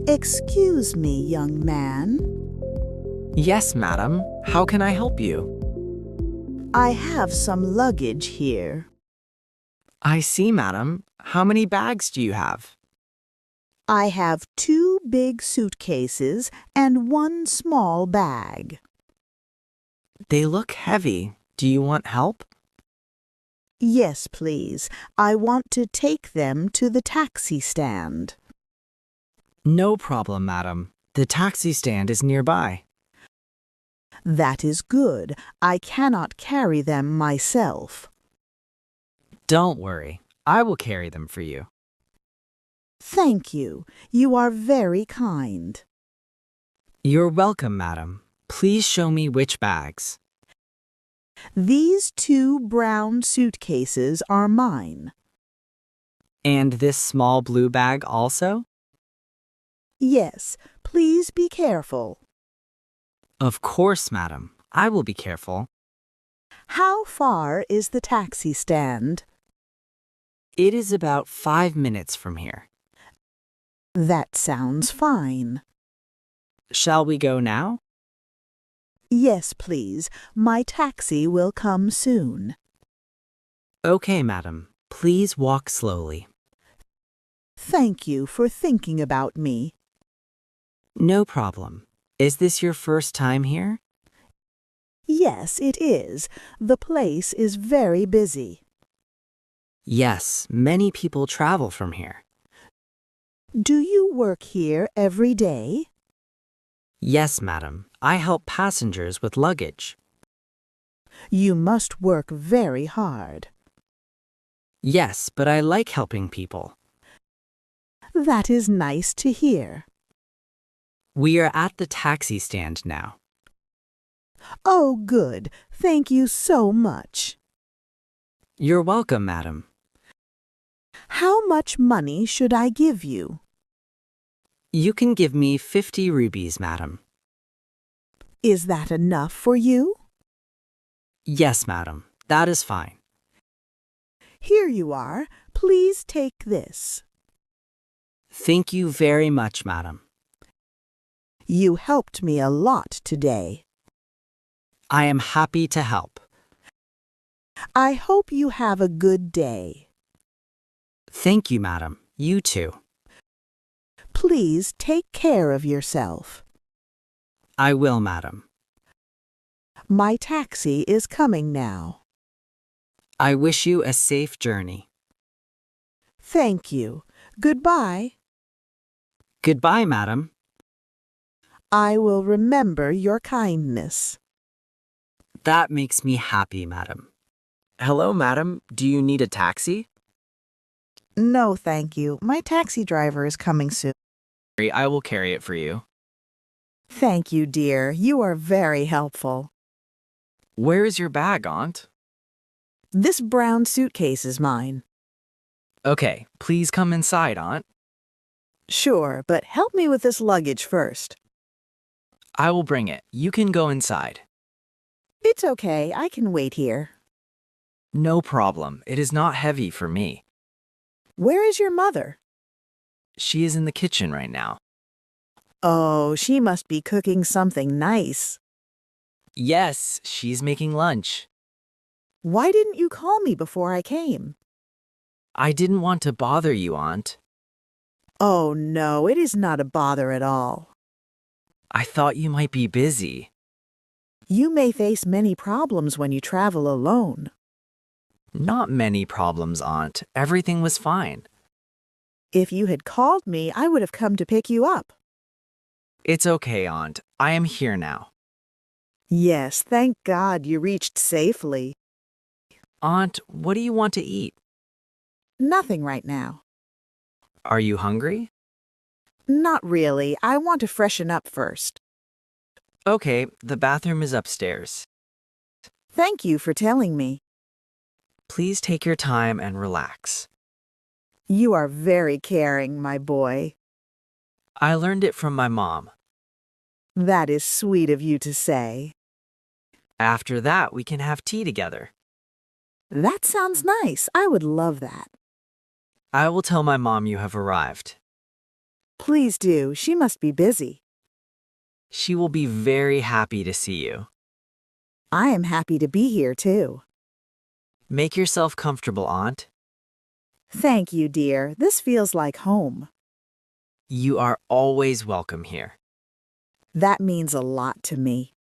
Excuse me, young man. Yes, madam. How can I help you? I have some luggage here. I see, madam. How many bags do you have? I have 2 big suitcases and 1 small bag. They look heavy. Do you want help? Yes, please. I want to take them to the taxi stand. No problem, madam. The taxi stand is nearby. That is good. I cannot carry them myself. Don't worry. I will carry them for you. Thank you. You are very kind. You're welcome, madam. Please show me which bags. These 2 brown suitcases are mine. And this small blue bag also? Yes, please be careful. Of course, madam. I will be careful. How far is the taxi stand? It is about 5 minutes from here. That sounds fine. Shall we go now? Yes, please. My taxi will come soon. Okay, madam. Please walk slowly. Thank you for thinking about me. No problem. Is this your first time here? Yes, it is. The place is very busy. Yes, many people travel from here. Do you work here every day? Yes, madam. I help passengers with luggage. You must work very hard. Yes, but I like helping people. That is nice to hear. We are at the taxi stand now. Oh, good. Thank you so much. You're welcome, madam. How much money should I give you? You can give me 50 rupees, madam. Is that enough for you? Yes, madam. That is fine. Here you are. Please take this. Thank you very much, madam. You helped me a lot today. I am happy to help. I hope you have a good day. Thank you, madam. You too. Please take care of yourself. I will, madam. My taxi is coming now. I wish you a safe journey. Thank you. Goodbye. Goodbye, madam. I will remember your kindness. That makes me happy, madam. Hello, madam. Do you need a taxi? No, thank you. My taxi driver is coming soon. I will carry it for you. Thank you, dear. You are very helpful. Where is your bag, Aunt? This brown suitcase is mine. Okay, please come inside, Aunt. Sure, but help me with this luggage first. I will bring it. You can go inside. It's okay. I can wait here. No problem. It is not heavy for me. Where is your mother? She is in the kitchen right now. Oh, she must be cooking something nice. Yes, she's making lunch. Why didn't you call me before I came? I didn't want to bother you, Aunt. Oh, no, it is not a bother at all. I thought you might be busy. You may face many problems when you travel alone. Not many problems, Aunt. Everything was fine. If you had called me, I would have come to pick you up. It's okay, Aunt. I am here now. Yes, thank God you reached safely. Aunt, what do you want to eat? Nothing right now. Are you hungry? Not really. I want to freshen up first. Okay, the bathroom is upstairs. Thank you for telling me. Please take your time and relax. You are very caring, my boy. I learned it from my mom. That is sweet of you to say. After that, we can have tea together. That sounds nice. I would love that. I will tell my mom you have arrived. Please do. She must be busy. She will be very happy to see you. I am happy to be here, too. Make yourself comfortable, Aunt. Thank you, dear. This feels like home. You are always welcome here. That means a lot to me.